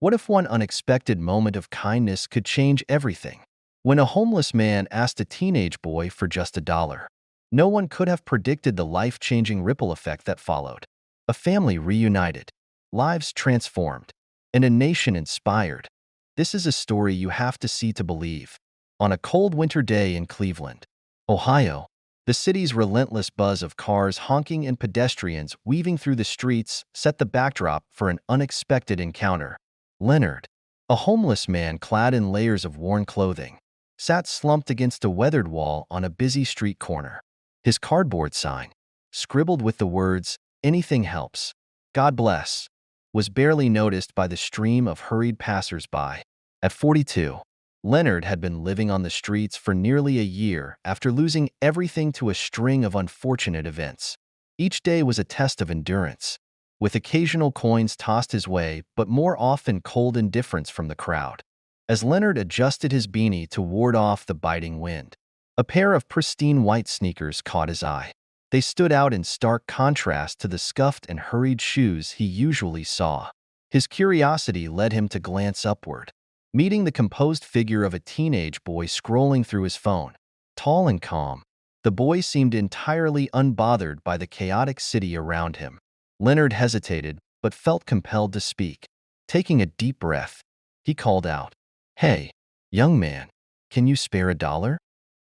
What if one unexpected moment of kindness could change everything? When a homeless man asked a teenage boy for just $1, no one could have predicted the life-changing ripple effect that followed. A family reunited, lives transformed, and a nation inspired. This is a story you have to see to believe. On a cold winter day in Cleveland, Ohio, the city's relentless buzz of cars honking and pedestrians weaving through the streets set the backdrop for an unexpected encounter. Leonard, a homeless man clad in layers of worn clothing, sat slumped against a weathered wall on a busy street corner. His cardboard sign, scribbled with the words, "Anything helps, God bless," was barely noticed by the stream of hurried passers-by. At 42, Leonard had been living on the streets for nearly a year after losing everything to a string of unfortunate events. Each day was a test of endurance, with occasional coins tossed his way but more often cold indifference from the crowd. As Leonard adjusted his beanie to ward off the biting wind, a pair of pristine white sneakers caught his eye. They stood out in stark contrast to the scuffed and hurried shoes he usually saw. His curiosity led him to glance upward, meeting the composed figure of a teenage boy scrolling through his phone. Tall and calm, the boy seemed entirely unbothered by the chaotic city around him. Leonard hesitated, but felt compelled to speak. Taking a deep breath, he called out, "Hey, young man, can you spare $1?"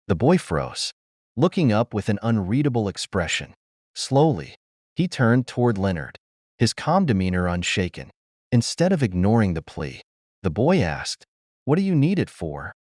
The boy froze, looking up with an unreadable expression. Slowly, he turned toward Leonard, his calm demeanor unshaken. Instead of ignoring the plea, the boy asked, "What do you need it for?"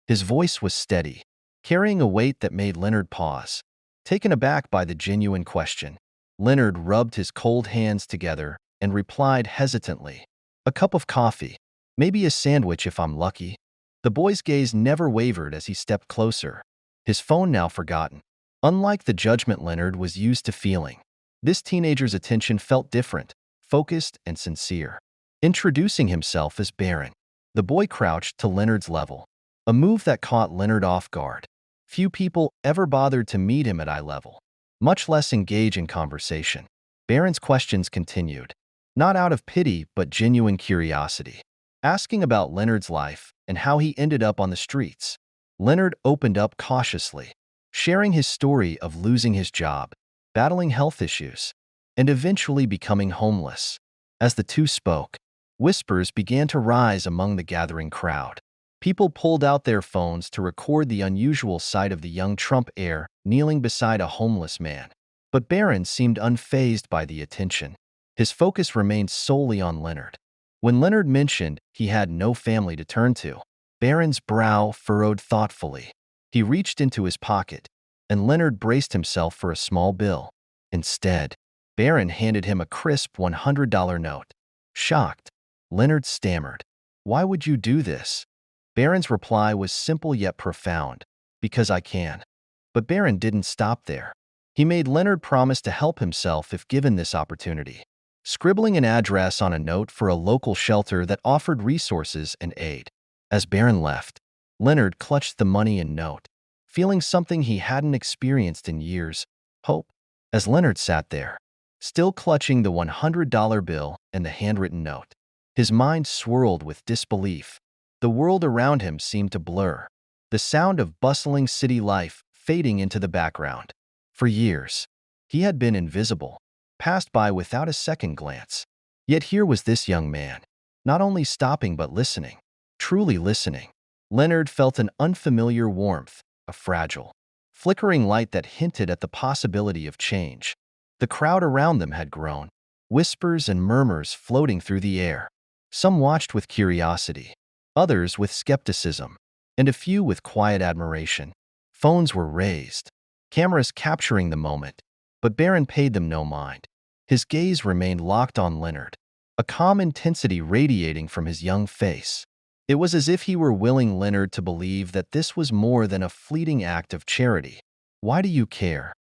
His voice was steady, carrying a weight that made Leonard pause. Taken aback by the genuine question, Leonard rubbed his cold hands together and replied hesitantly, "A cup of coffee, maybe a sandwich if I'm lucky." The boy's gaze never wavered as he stepped closer, his phone now forgotten. Unlike the judgment Leonard was used to feeling, this teenager's attention felt different, focused and sincere. Introducing himself as Barron, the boy crouched to Leonard's level, a move that caught Leonard off guard. Few people ever bothered to meet him at eye level, much less engage in conversation. Barron's questions continued, not out of pity but genuine curiosity, asking about Leonard's life and how he ended up on the streets. Leonard opened up cautiously, sharing his story of losing his job, battling health issues, and eventually becoming homeless. As the two spoke, whispers began to rise among the gathering crowd. People pulled out their phones to record the unusual sight of the young Trump heir kneeling beside a homeless man. But Barron seemed unfazed by the attention. His focus remained solely on Leonard. When Leonard mentioned he had no family to turn to, Barron's brow furrowed thoughtfully. He reached into his pocket, and Leonard braced himself for a small bill. Instead, Barron handed him a crisp $100 note. Shocked, Leonard stammered, "Why would you do this?" Barron's reply was simple yet profound, "Because I can." But Barron didn't stop there. He made Leonard promise to help himself if given this opportunity, scribbling an address on a note for a local shelter that offered resources and aid. As Barron left, Leonard clutched the money and note, feeling something he hadn't experienced in years: hope. As Leonard sat there, still clutching the $100 bill and the handwritten note, his mind swirled with disbelief. The world around him seemed to blur, the sound of bustling city life fading into the background. For years, he had been invisible, passed by without a second glance. Yet here was this young man, not only stopping but listening, truly listening. Leonard felt an unfamiliar warmth, a fragile, flickering light that hinted at the possibility of change. The crowd around them had grown, whispers and murmurs floating through the air. Some watched with curiosity, others with skepticism, and a few with quiet admiration. Phones were raised, cameras capturing the moment, but Barron paid them no mind. His gaze remained locked on Leonard, a calm intensity radiating from his young face. It was as if he were willing Leonard to believe that this was more than a fleeting act of charity. "Why do you care?"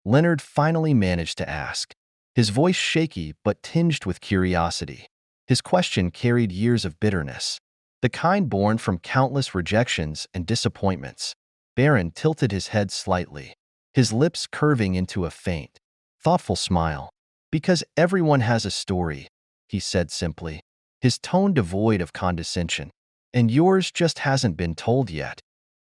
Leonard finally managed to ask, his voice shaky but tinged with curiosity. His question carried years of bitterness, the kind born from countless rejections and disappointments. Barron tilted his head slightly, his lips curving into a faint, thoughtful smile. "Because everyone has a story," he said simply. his tone devoid of condescension. "And yours just hasn't been told yet."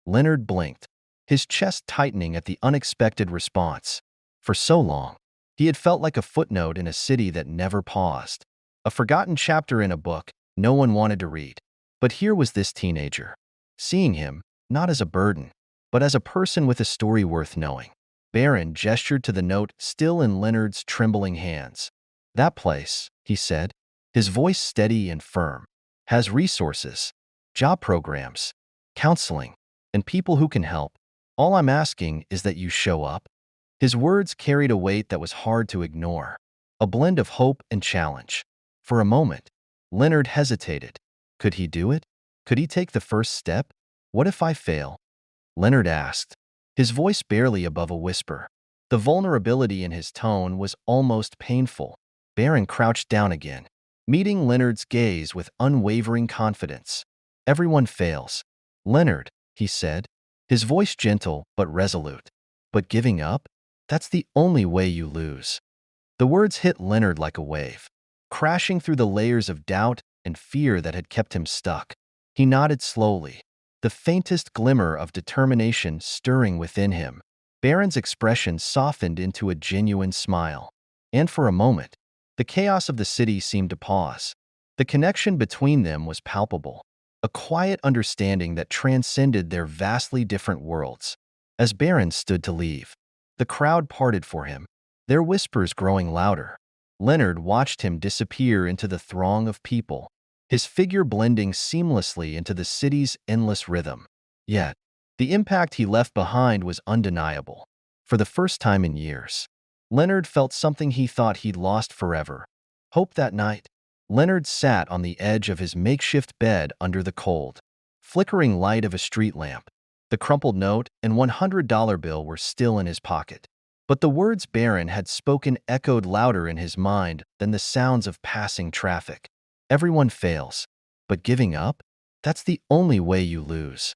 Leonard blinked, his chest tightening at the unexpected response. For so long, he had felt like a footnote in a city that never paused, a forgotten chapter in a book no one wanted to read. But here was this teenager, seeing him not as a burden, but as a person with a story worth knowing. Barron gestured to the note still in Leonard's trembling hands. "That place," he said, his voice steady and firm, "has resources, job programs, counseling, and people who can help. All I'm asking is that you show up." His words carried a weight that was hard to ignore, a blend of hope and challenge. For a moment, Leonard hesitated. Could he do it? Could he take the first step? "What if I fail?" Leonard asked, his voice barely above a whisper. The vulnerability in his tone was almost painful. Barron crouched down again, meeting Leonard's gaze with unwavering confidence. "Everyone fails, Leonard," he said, his voice gentle but resolute. "But giving up? That's the only way you lose." The words hit Leonard like a wave, crashing through the layers of doubt and fear that had kept him stuck. He nodded slowly, the faintest glimmer of determination stirring within him. Barron's expression softened into a genuine smile. And for a moment, the chaos of the city seemed to pause. The connection between them was palpable, a quiet understanding that transcended their vastly different worlds. As Barron stood to leave, the crowd parted for him, their whispers growing louder. Leonard watched him disappear into the throng of people, his figure blending seamlessly into the city's endless rhythm. Yet, the impact he left behind was undeniable. For the first time in years, Leonard felt something he thought he'd lost forever: hope. That night, Leonard sat on the edge of his makeshift bed under the cold, flickering light of a street lamp. The crumpled note and $100 bill were still in his pocket. But the words Barron had spoken echoed louder in his mind than the sounds of passing traffic. "Everyone fails, but giving up? That's the only way you lose."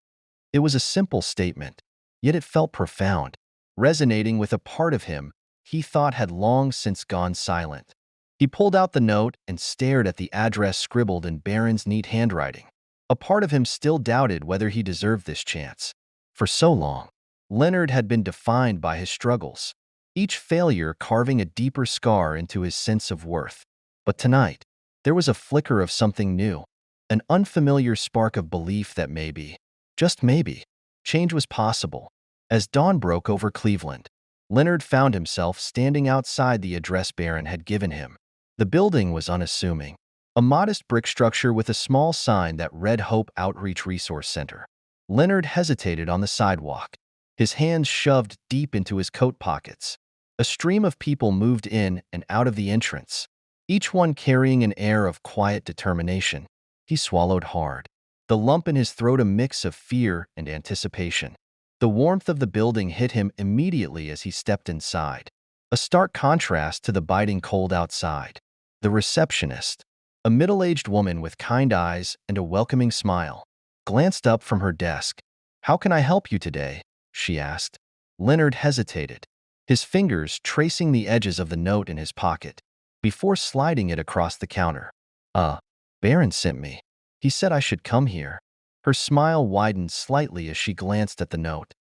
It was a simple statement, yet it felt profound, resonating with a part of him he thought had long since gone silent. He pulled out the note and stared at the address scribbled in Barron's neat handwriting. A part of him still doubted whether he deserved this chance. For so long, Leonard had been defined by his struggles, each failure carving a deeper scar into his sense of worth. But tonight, there was a flicker of something new, an unfamiliar spark of belief that maybe, just maybe, change was possible. As dawn broke over Cleveland, Leonard found himself standing outside the address Barron had given him. The building was unassuming, a modest brick structure with a small sign that read Hope Outreach Resource Center. Leonard hesitated on the sidewalk, his hands shoved deep into his coat pockets. A stream of people moved in and out of the entrance, each one carrying an air of quiet determination. He swallowed hard, the lump in his throat a mix of fear and anticipation. The warmth of the building hit him immediately as he stepped inside, a stark contrast to the biting cold outside. The receptionist, a middle-aged woman with kind eyes and a welcoming smile, glanced up from her desk. "How can I help you today?" she asked. Leonard hesitated, his fingers tracing the edges of the note in his pocket, before sliding it across the counter. Barron sent me. He said I should come here." Her smile widened slightly as she glanced at the note.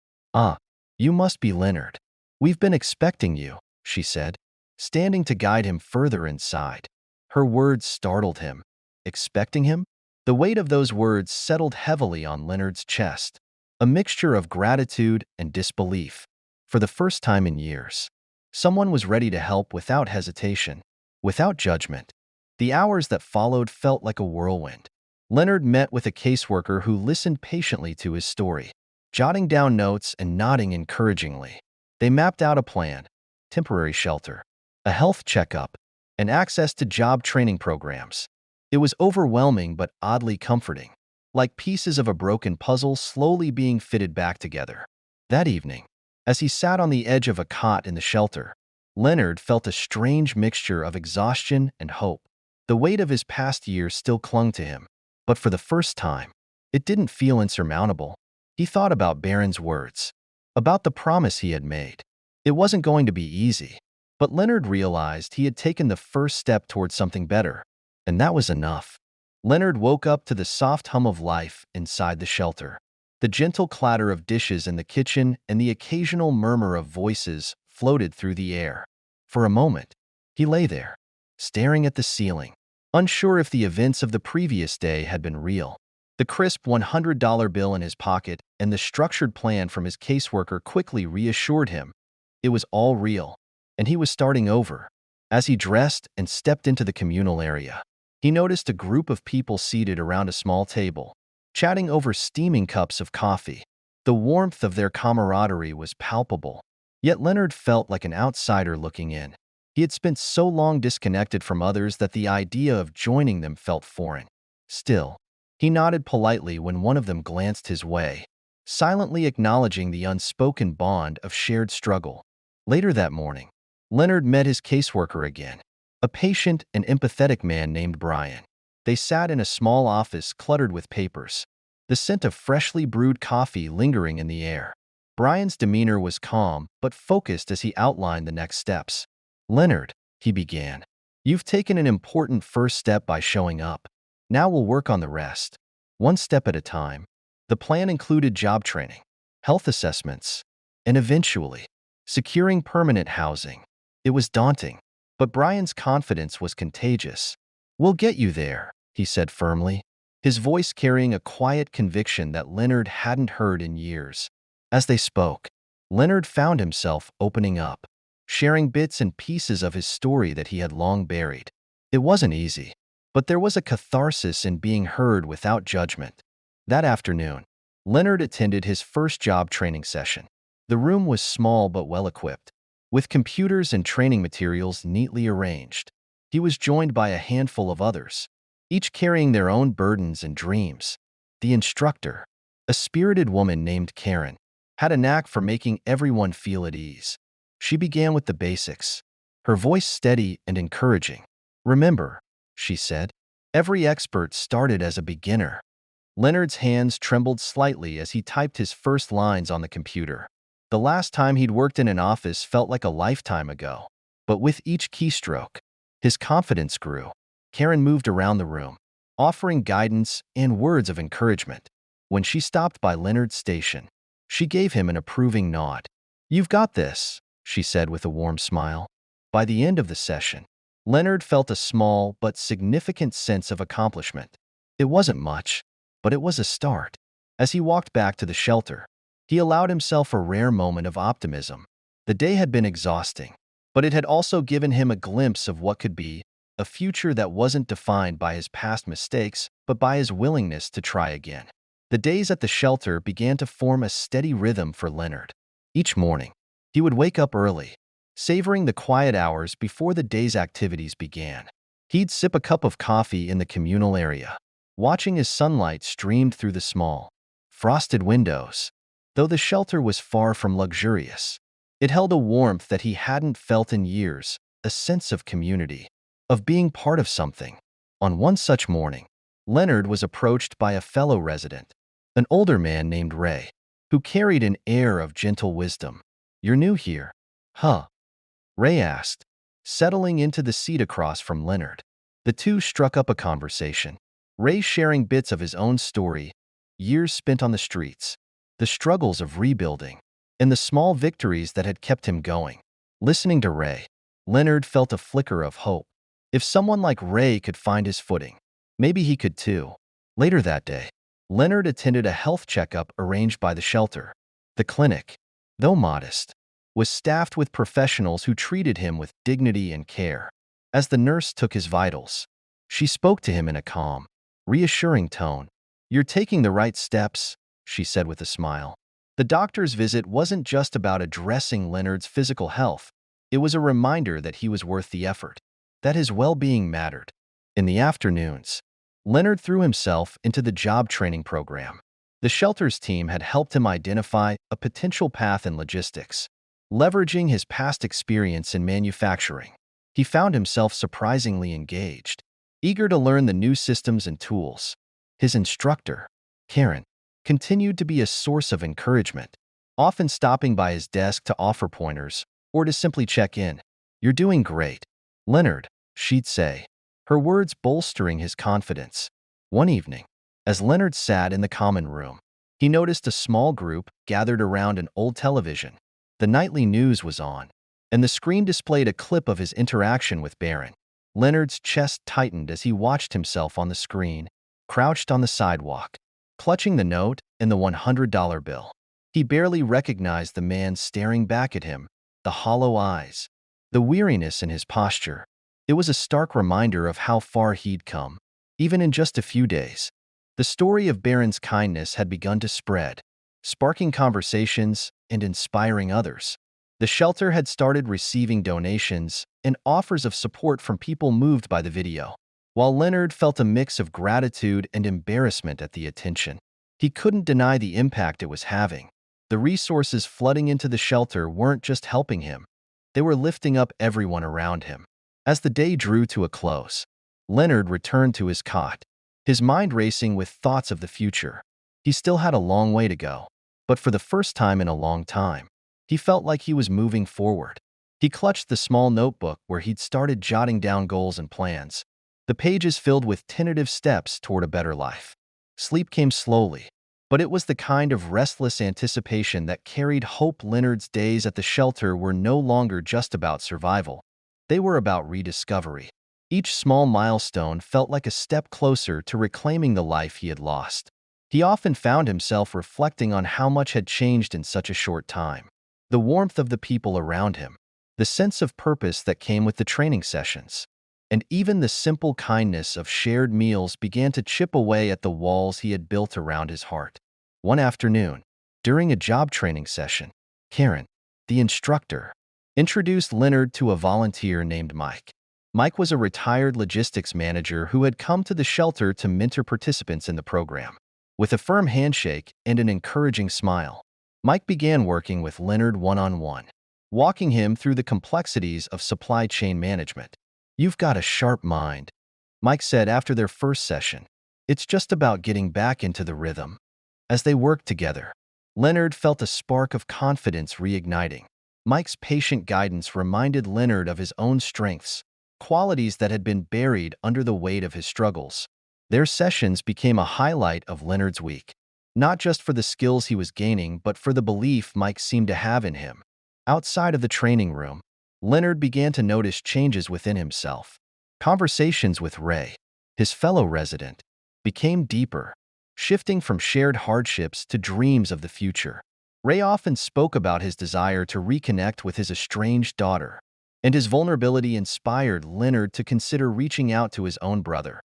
You must be Leonard. We've been expecting you," she said, standing to guide him further inside. Her words startled him. Expecting him? The weight of those words settled heavily on Leonard's chest, a mixture of gratitude and disbelief. For the first time in years, someone was ready to help without hesitation, without judgment. The hours that followed felt like a whirlwind. Leonard met with a caseworker who listened patiently to his story, jotting down notes and nodding encouragingly. They mapped out a plan: temporary shelter, a health checkup, and access to job training programs. It was overwhelming but oddly comforting, like pieces of a broken puzzle slowly being fitted back together. That evening, as he sat on the edge of a cot in the shelter, Leonard felt a strange mixture of exhaustion and hope. The weight of his past years still clung to him, but for the first time, it didn't feel insurmountable. He thought about Barron's words, about the promise he had made. It wasn't going to be easy, but Leonard realized he had taken the first step towards something better, and that was enough. Leonard woke up to the soft hum of life inside the shelter. The gentle clatter of dishes in the kitchen and the occasional murmur of voices floated through the air. For a moment, he lay there, staring at the ceiling, unsure if the events of the previous day had been real. The crisp $100 bill in his pocket and the structured plan from his caseworker quickly reassured him. It was all real, and he was starting over. As he dressed and stepped into the communal area, he noticed a group of people seated around a small table, chatting over steaming cups of coffee. The warmth of their camaraderie was palpable, yet Leonard felt like an outsider looking in. He had spent so long disconnected from others that the idea of joining them felt foreign. Still, he nodded politely when one of them glanced his way, silently acknowledging the unspoken bond of shared struggle. Later that morning, Leonard met his caseworker again, a patient and empathetic man named Brian. They sat in a small office cluttered with papers, the scent of freshly brewed coffee lingering in the air. Brian's demeanor was calm but focused as he outlined the next steps. "Leonard," he began, "you've taken an important first step by showing up. Now we'll work on the rest, one step at a time." The plan included job training, health assessments, and eventually, securing permanent housing. It was daunting, but Brian's confidence was contagious. "We'll get you there," he said firmly, his voice carrying a quiet conviction that Leonard hadn't heard in years. As they spoke, Leonard found himself opening up, sharing bits and pieces of his story that he had long buried. It wasn't easy, but there was a catharsis in being heard without judgment. That afternoon, Leonard attended his first job training session. The room was small but well-equipped, with computers and training materials neatly arranged. He was joined by a handful of others, each carrying their own burdens and dreams. The instructor, a spirited woman named Karen, had a knack for making everyone feel at ease. She began with the basics, her voice steady and encouraging. "Remember," she said, "every expert started as a beginner." Leonard's hands trembled slightly as he typed his first lines on the computer. The last time he'd worked in an office felt like a lifetime ago. But with each keystroke, his confidence grew. Karen moved around the room, offering guidance and words of encouragement. When she stopped by Leonard's station, she gave him an approving nod. "You've got this," she said with a warm smile. By the end of the session, Leonard felt a small but significant sense of accomplishment. It wasn't much, but it was a start. As he walked back to the shelter, he allowed himself a rare moment of optimism. The day had been exhausting, but it had also given him a glimpse of what could be, a future that wasn't defined by his past mistakes, but by his willingness to try again. The days at the shelter began to form a steady rhythm for Leonard. Each morning, he would wake up early, savoring the quiet hours before the day's activities began. He'd sip a cup of coffee in the communal area, watching as sunlight streamed through the small, frosted windows. Though the shelter was far from luxurious, it held a warmth that he hadn't felt in years, a sense of community, of being part of something. On one such morning, Leonard was approached by a fellow resident, an older man named Ray, who carried an air of gentle wisdom. "You're new here, huh?" Ray asked, settling into the seat across from Leonard. The two struck up a conversation, Ray sharing bits of his own story, years spent on the streets, the struggles of rebuilding, and the small victories that had kept him going. Listening to Ray, Leonard felt a flicker of hope. If someone like Ray could find his footing, maybe he could too. Later that day, Leonard attended a health checkup arranged by the shelter. The clinic, though modest, was staffed with professionals who treated him with dignity and care. As the nurse took his vitals, she spoke to him in a calm, reassuring tone. "You're taking the right steps," she said with a smile. The doctor's visit wasn't just about addressing Leonard's physical health. It was a reminder that he was worth the effort, that his well-being mattered. In the afternoons, Leonard threw himself into the job training program. The shelter's team had helped him identify a potential path in logistics. Leveraging his past experience in manufacturing, he found himself surprisingly engaged, eager to learn the new systems and tools. His instructor, Karen, continued to be a source of encouragement, often stopping by his desk to offer pointers or to simply check in. "You're doing great, Leonard," she'd say, her words bolstering his confidence. One evening, as Leonard sat in the common room, he noticed a small group gathered around an old television. The nightly news was on, and the screen displayed a clip of his interaction with Barron. Leonard's chest tightened as he watched himself on the screen, crouched on the sidewalk, clutching the note and the $100 bill. He barely recognized the man staring back at him, the hollow eyes, the weariness in his posture. It was a stark reminder of how far he'd come, even in just a few days. The story of Barron's kindness had begun to spread, sparking conversations and inspiring others. The shelter had started receiving donations and offers of support from people moved by the video. While Leonard felt a mix of gratitude and embarrassment at the attention, he couldn't deny the impact it was having. The resources flooding into the shelter weren't just helping him, they were lifting up everyone around him. As the day drew to a close, Leonard returned to his cot, his mind racing with thoughts of the future. He still had a long way to go, but for the first time in a long time, he felt like he was moving forward. He clutched the small notebook where he'd started jotting down goals and plans, the pages filled with tentative steps toward a better life. Sleep came slowly, but it was the kind of restless anticipation that carried hope. Leonard's days at the shelter were no longer just about survival. They were about rediscovery. Each small milestone felt like a step closer to reclaiming the life he had lost. He often found himself reflecting on how much had changed in such a short time. The warmth of the people around him, the sense of purpose that came with the training sessions, and even the simple kindness of shared meals began to chip away at the walls he had built around his heart. One afternoon, during a job training session, Karen, the instructor, introduced Leonard to a volunteer named Mike. Mike was a retired logistics manager who had come to the shelter to mentor participants in the program. With a firm handshake and an encouraging smile, Mike began working with Leonard one-on-one, walking him through the complexities of supply chain management. "You've got a sharp mind," Mike said after their first session. "It's just about getting back into the rhythm." As they worked together, Leonard felt a spark of confidence reigniting. Mike's patient guidance reminded Leonard of his own strengths, qualities that had been buried under the weight of his struggles. Their sessions became a highlight of Leonard's week, not just for the skills he was gaining, but for the belief Mike seemed to have in him. Outside of the training room, Leonard began to notice changes within himself. Conversations with Ray, his fellow resident, became deeper, shifting from shared hardships to dreams of the future. Ray often spoke about his desire to reconnect with his estranged daughter, and his vulnerability inspired Leonard to consider reaching out to his own brother,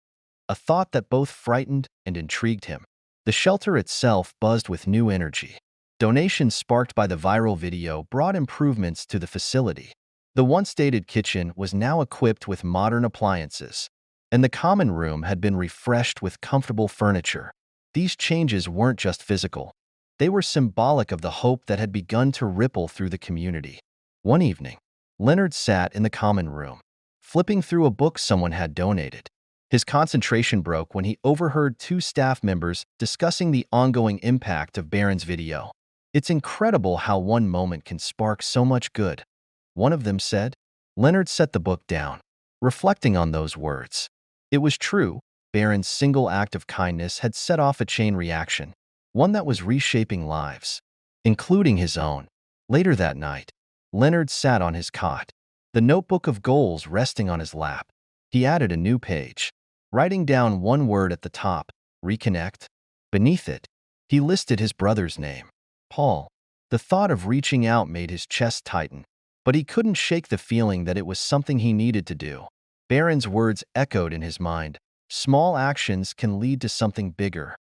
a thought that both frightened and intrigued him. The shelter itself buzzed with new energy. Donations sparked by the viral video brought improvements to the facility. The once dated kitchen was now equipped with modern appliances, and the common room had been refreshed with comfortable furniture. These changes weren't just physical. They were symbolic of the hope that had begun to ripple through the community. One evening, Leonard sat in the common room, flipping through a book someone had donated. His concentration broke when he overheard two staff members discussing the ongoing impact of Barron's video. "It's incredible how one moment can spark so much good," one of them said. Leonard set the book down, reflecting on those words. It was true, Barron's single act of kindness had set off a chain reaction, one that was reshaping lives, including his own. Later that night, Leonard sat on his cot, the notebook of goals resting on his lap. He added a new page, writing down one word at the top, reconnect. Beneath it, he listed his brother's name, Paul. The thought of reaching out made his chest tighten, but he couldn't shake the feeling that it was something he needed to do. Barron's words echoed in his mind. Small actions can lead to something bigger.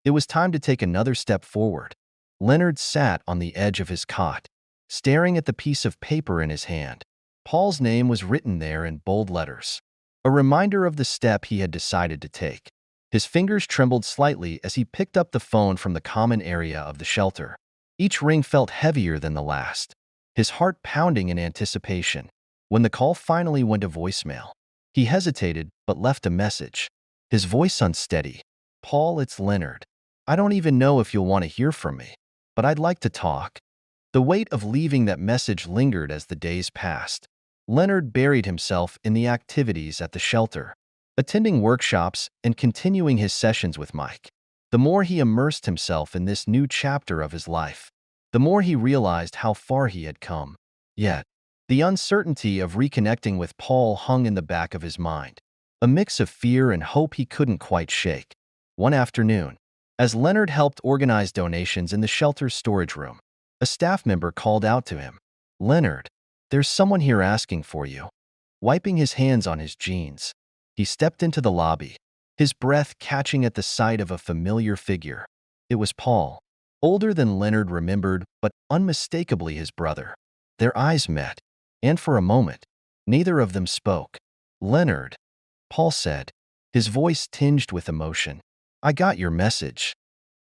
It was time to take another step forward. Leonard sat on the edge of his cot, staring at the piece of paper in his hand. Paul's name was written there in bold letters, a reminder of the step he had decided to take. His fingers trembled slightly as he picked up the phone from the common area of the shelter. Each ring felt heavier than the last, his heart pounding in anticipation. When the call finally went to voicemail, he hesitated but left a message, his voice unsteady. "Paul, it's Leonard. I don't even know if you'll want to hear from me, but I'd like to talk." The weight of leaving that message lingered as the days passed. Leonard buried himself in the activities at the shelter. attending workshops, and continuing his sessions with Mike. The more he immersed himself in this new chapter of his life, the more he realized how far he had come. Yet, the uncertainty of reconnecting with Paul hung in the back of his mind, a mix of fear and hope he couldn't quite shake. One afternoon, as Leonard helped organize donations in the shelter's storage room, a staff member called out to him, "Leonard, there's someone here asking for you." Wiping his hands on his jeans, he stepped into the lobby, his breath catching at the sight of a familiar figure. It was Paul, older than Leonard remembered, but unmistakably his brother. Their eyes met, and for a moment, neither of them spoke. "Leonard," Paul said, his voice tinged with emotion. "I got your message."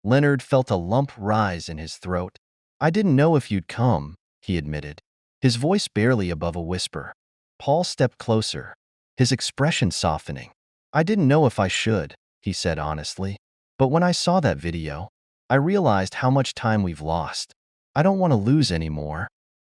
Leonard felt a lump rise in his throat. "I didn't know if you'd come," he admitted, his voice barely above a whisper. Paul stepped closer, his expression softening. "I didn't know if I should," he said honestly. "But when I saw that video, I realized how much time we've lost. I don't want to lose any more."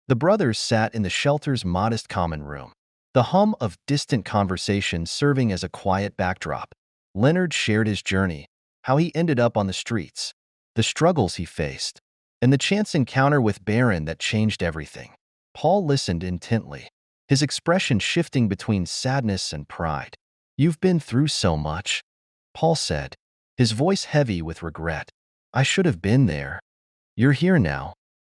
The brothers sat in the shelter's modest common room, the hum of distant conversation serving as a quiet backdrop. Leonard shared his journey, how he ended up on the streets, the struggles he faced, and the chance encounter with Barron that changed everything. Paul listened intently, his expression shifting between sadness and pride. "You've been through so much," Paul said, his voice heavy with regret. "I should have been there." "You're here now,"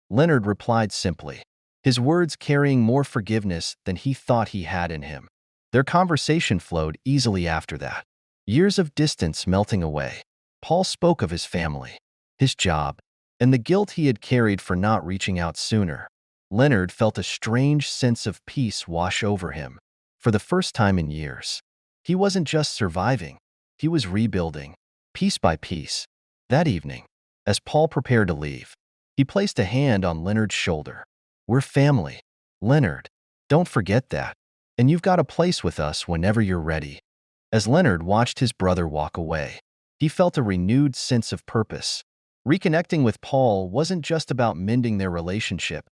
Leonard replied simply, his words carrying more forgiveness than he thought he had in him. Their conversation flowed easily after that, years of distance melting away. Paul spoke of his family, his job, and the guilt he had carried for not reaching out sooner. Leonard felt a strange sense of peace wash over him. For the first time in years, he wasn't just surviving, he was rebuilding, piece by piece. That evening, as Paul prepared to leave, he placed a hand on Leonard's shoulder. "We're family, Leonard. Don't forget that. And you've got a place with us whenever you're ready." As Leonard watched his brother walk away, he felt a renewed sense of purpose. Reconnecting with Paul wasn't just about mending their relationship.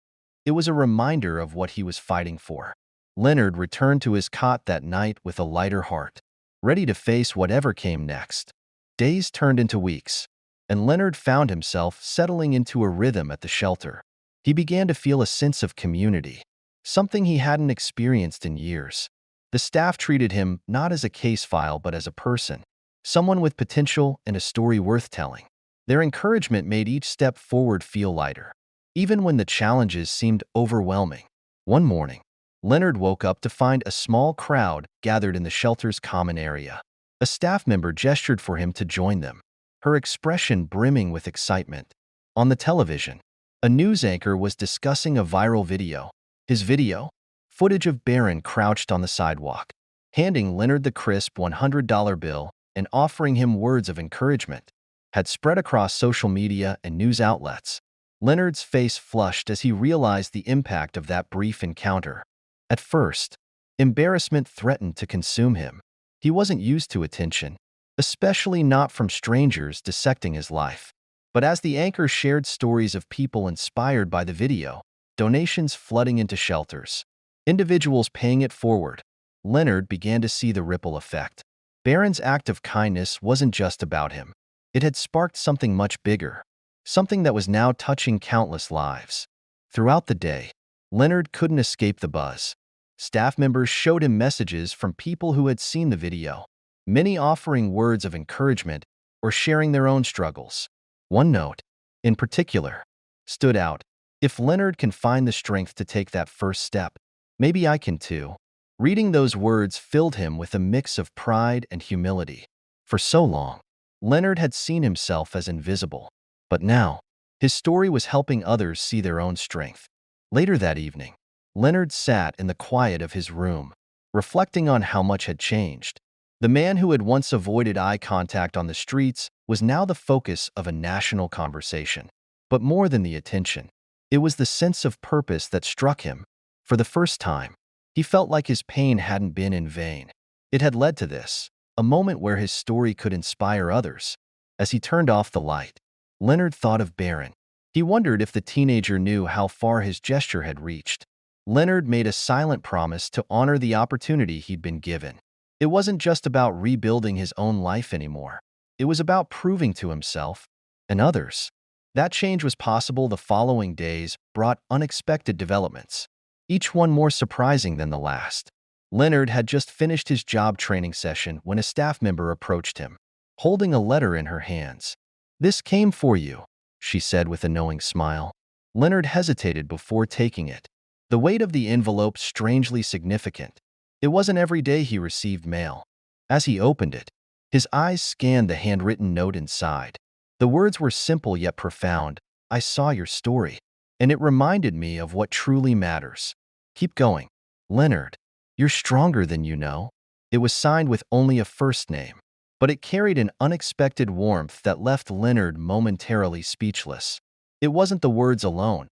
It was a reminder of what he was fighting for. Leonard returned to his cot that night with a lighter heart, ready to face whatever came next. Days turned into weeks, and Leonard found himself settling into a rhythm at the shelter. He began to feel a sense of community, something he hadn't experienced in years. The staff treated him not as a case file but as a person, someone with potential and a story worth telling. Their encouragement made each step forward feel lighter, even when the challenges seemed overwhelming. One morning, Leonard woke up to find a small crowd gathered in the shelter's common area. A staff member gestured for him to join them, her expression brimming with excitement. On the television, a news anchor was discussing a viral video. His video? Footage of Barron crouched on the sidewalk, handing Leonard the crisp $100 bill and offering him words of encouragement, had spread across social media and news outlets. Leonard's face flushed as he realized the impact of that brief encounter. At first, embarrassment threatened to consume him. He wasn't used to attention, especially not from strangers dissecting his life. But as the anchor shared stories of people inspired by the video, donations flooding into shelters, individuals paying it forward, Leonard began to see the ripple effect. Barron's act of kindness wasn't just about him. It had sparked something much bigger, something that was now touching countless lives. Throughout the day, Leonard couldn't escape the buzz. Staff members showed him messages from people who had seen the video, many offering words of encouragement or sharing their own struggles. One note, in particular, stood out. "If Leonard can find the strength to take that first step, maybe I can too." Reading those words filled him with a mix of pride and humility. For so long, Leonard had seen himself as invisible, but now, his story was helping others see their own strength. Later that evening, Leonard sat in the quiet of his room, reflecting on how much had changed. The man who had once avoided eye contact on the streets was now the focus of a national conversation. But more than the attention, it was the sense of purpose that struck him. For the first time, he felt like his pain hadn't been in vain. It had led to this, a moment where his story could inspire others. As he turned off the light, Leonard thought of Barron. He wondered if the teenager knew how far his gesture had reached. Leonard made a silent promise to honor the opportunity he'd been given. It wasn't just about rebuilding his own life anymore. It was about proving to himself and others that change was possible. The following days brought unexpected developments, each one more surprising than the last. Leonard had just finished his job training session when a staff member approached him, holding a letter in her hands. "This came for you," she said with a knowing smile. Leonard hesitated before taking it, the weight of the envelope strangely significant. It wasn't every day he received mail. As he opened it, his eyes scanned the handwritten note inside. The words were simple yet profound. "I saw your story, and it reminded me of what truly matters. Keep going, Leonard. You're stronger than you know." It was signed with only a first name, but it carried an unexpected warmth that left Leonard momentarily speechless. It wasn't the words alone.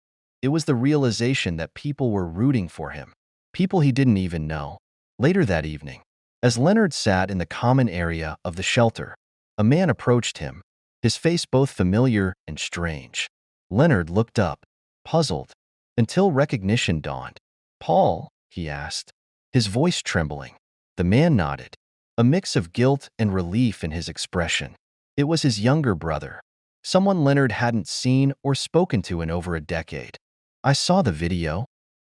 It was the realization that people were rooting for him, people he didn't even know. Later that evening, as Leonard sat in the common area of the shelter, a man approached him, his face both familiar and strange. Leonard looked up, puzzled, until recognition dawned. "Paul?" he asked, his voice trembling. The man nodded, a mix of guilt and relief in his expression. It was his younger brother, someone Leonard hadn't seen or spoken to in over a decade. "I saw the video,"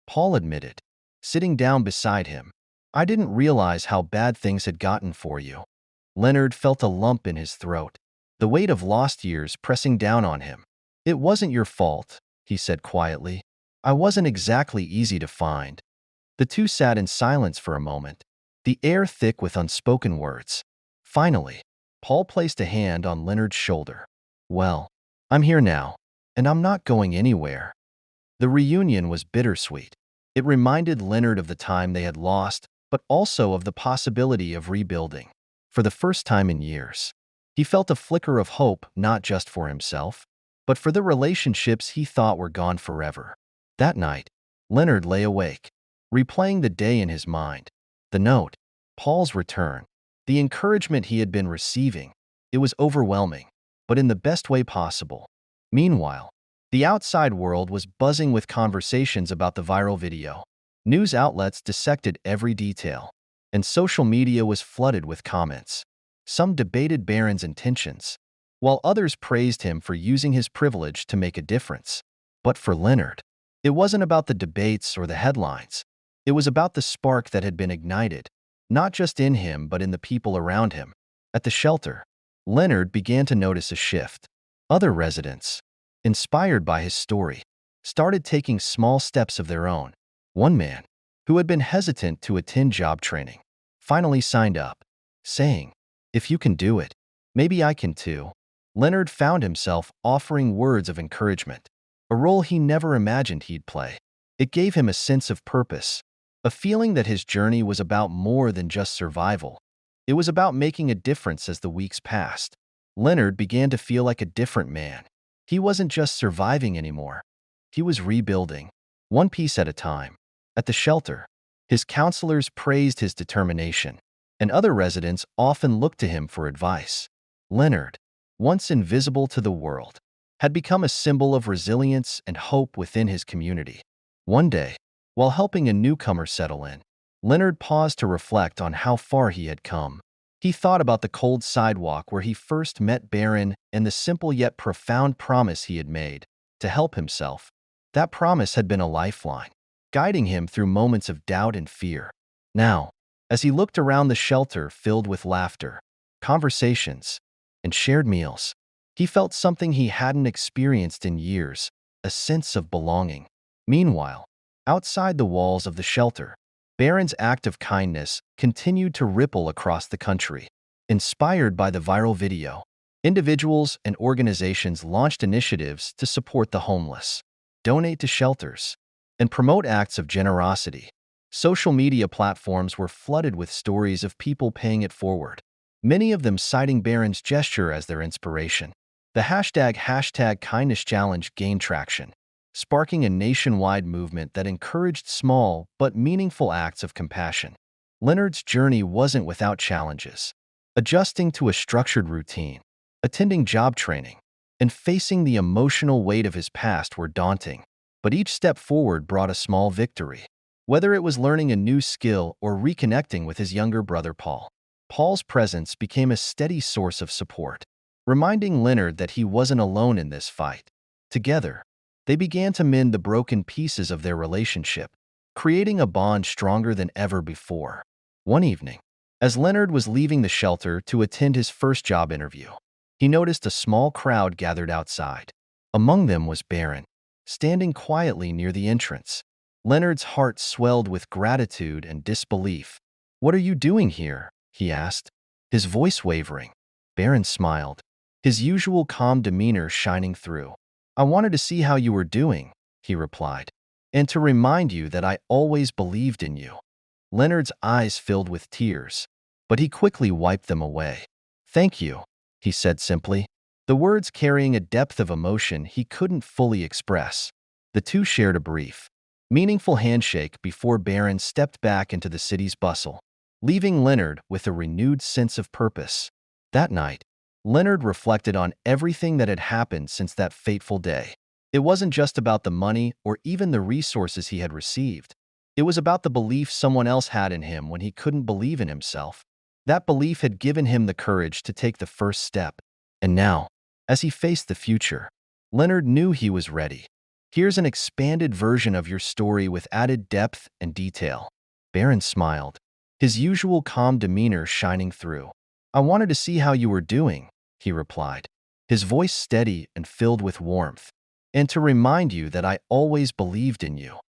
Paul admitted, sitting down beside him. "I didn't realize how bad things had gotten for you." Leonard felt a lump in his throat, the weight of lost years pressing down on him. "It wasn't your fault," he said quietly. "I wasn't exactly easy to find." The two sat in silence for a moment, the air thick with unspoken words. Finally, Paul placed a hand on Leonard's shoulder. "Well, I'm here now, and I'm not going anywhere." The reunion was bittersweet. It reminded Leonard of the time they had lost, but also of the possibility of rebuilding. For the first time in years, he felt a flicker of hope, not just for himself, but for the relationships he thought were gone forever. That night, Leonard lay awake, replaying the day in his mind. The note, Paul's return, the encouragement he had been receiving. It was overwhelming, but in the best way possible. Meanwhile, the outside world was buzzing with conversations about the viral video. News outlets dissected every detail, and social media was flooded with comments. Some debated Barron's intentions, while others praised him for using his privilege to make a difference. But for Leonard, it wasn't about the debates or the headlines. It was about the spark that had been ignited, not just in him but in the people around him. At the shelter, Leonard began to notice a shift. Other residents, inspired by his story, started taking small steps of their own. One man, who had been hesitant to attend job training, finally signed up, saying, "If you can do it, maybe I can too." Leonard found himself offering words of encouragement, a role he never imagined he'd play. It gave him a sense of purpose, a feeling that his journey was about more than just survival. It was about making a difference. As the weeks passed, Leonard began to feel like a different man. He wasn't just surviving anymore. He was rebuilding, one piece at a time. At the shelter, his counselors praised his determination, and other residents often looked to him for advice. Leonard, once invisible to the world, had become a symbol of resilience and hope within his community. One day, while helping a newcomer settle in, Leonard paused to reflect on how far he had come. He thought about the cold sidewalk where he first met Barron and the simple yet profound promise he had made to help himself. That promise had been a lifeline, guiding him through moments of doubt and fear. Now, as he looked around the shelter filled with laughter, conversations, and shared meals, he felt something he hadn't experienced in years, a sense of belonging. Meanwhile, outside the walls of the shelter, Barron's act of kindness continued to ripple across the country. Inspired by the viral video, individuals and organizations launched initiatives to support the homeless, donate to shelters, and promote acts of generosity. Social media platforms were flooded with stories of people paying it forward, many of them citing Barron's gesture as their inspiration. The hashtag Kindness Challenge gained traction, sparking a nationwide movement that encouraged small but meaningful acts of compassion. Leonard's journey wasn't without challenges. Adjusting to a structured routine, attending job training, and facing the emotional weight of his past were daunting, but each step forward brought a small victory. Whether it was learning a new skill or reconnecting with his younger brother Paul, Paul's presence became a steady source of support, reminding Leonard that he wasn't alone in this fight. Together, they began to mend the broken pieces of their relationship, creating a bond stronger than ever before. One evening, as Leonard was leaving the shelter to attend his first job interview, he noticed a small crowd gathered outside. Among them was Barron, standing quietly near the entrance. Leonard's heart swelled with gratitude and disbelief. "What are you doing here?" he asked, his voice wavering. Barron smiled, his usual calm demeanor shining through. "I wanted to see how you were doing," he replied, "and to remind you that I always believed in you." Leonard's eyes filled with tears, but he quickly wiped them away. "Thank you," he said simply, the words carrying a depth of emotion he couldn't fully express. The two shared a brief, meaningful handshake before Barron stepped back into the city's bustle, leaving Leonard with a renewed sense of purpose. That night, Leonard reflected on everything that had happened since that fateful day. It wasn't just about the money or even the resources he had received. It was about the belief someone else had in him when he couldn't believe in himself. That belief had given him the courage to take the first step. And now, as he faced the future, Leonard knew he was ready. "Here's an expanded version of your story with added depth and detail." Barron smiled, his usual calm demeanor shining through. "I wanted to see how you were doing," he replied, his voice steady and filled with warmth. "And to remind you that I always believed in you."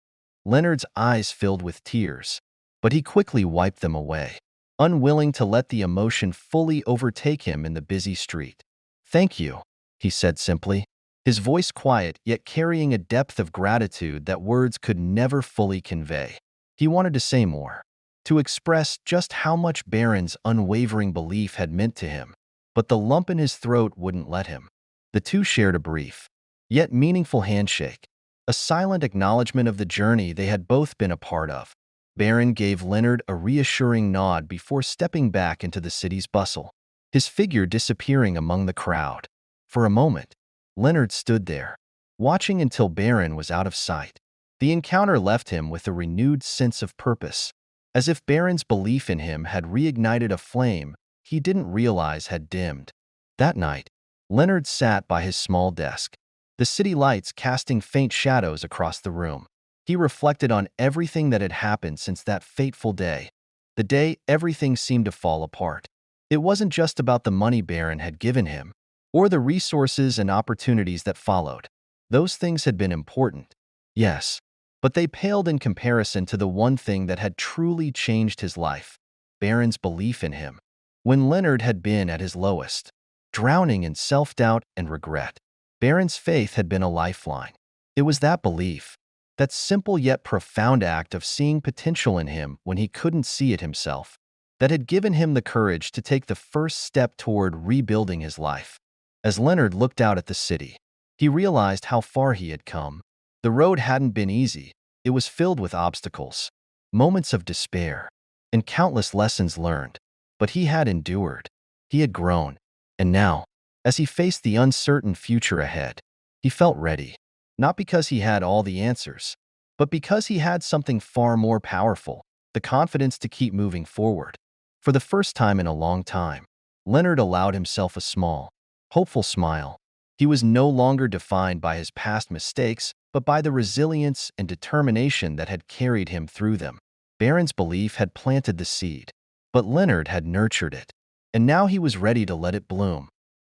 Leonard's eyes filled with tears, but he quickly wiped them away, unwilling to let the emotion fully overtake him in the busy street. "Thank you," he said simply, his voice quiet yet carrying a depth of gratitude that words could never fully convey. He wanted to say more, to express just how much Barron's unwavering belief had meant to him, but the lump in his throat wouldn't let him. The two shared a brief, yet meaningful handshake, a silent acknowledgement of the journey they had both been a part of. Barron gave Leonard a reassuring nod before stepping back into the city's bustle, his figure disappearing among the crowd. For a moment, Leonard stood there, watching until Barron was out of sight. The encounter left him with a renewed sense of purpose, as if Barron's belief in him had reignited a flame he didn't realize had dimmed. That night, Leonard sat by his small desk, the city lights casting faint shadows across the room. He reflected on everything that had happened since that fateful day, the day everything seemed to fall apart. It wasn't just about the money Barron had given him, or the resources and opportunities that followed. Those things had been important, yes, but they paled in comparison to the one thing that had truly changed his life: Barron's belief in him. When Leonard had been at his lowest, drowning in self-doubt and regret, Barron's faith had been a lifeline. It was that belief, that simple yet profound act of seeing potential in him when he couldn't see it himself, that had given him the courage to take the first step toward rebuilding his life. As Leonard looked out at the city, he realized how far he had come. The road hadn't been easy. It was filled with obstacles, moments of despair, and countless lessons learned. But he had endured. He had grown. And now, as he faced the uncertain future ahead, he felt ready. Not because he had all the answers, but because he had something far more powerful: the confidence to keep moving forward. For the first time in a long time, Leonard allowed himself a small, hopeful smile. He was no longer defined by his past mistakes, but by the resilience and determination that had carried him through them. Barron's belief had planted the seed, but Leonard had nurtured it, and now he was ready to let it bloom.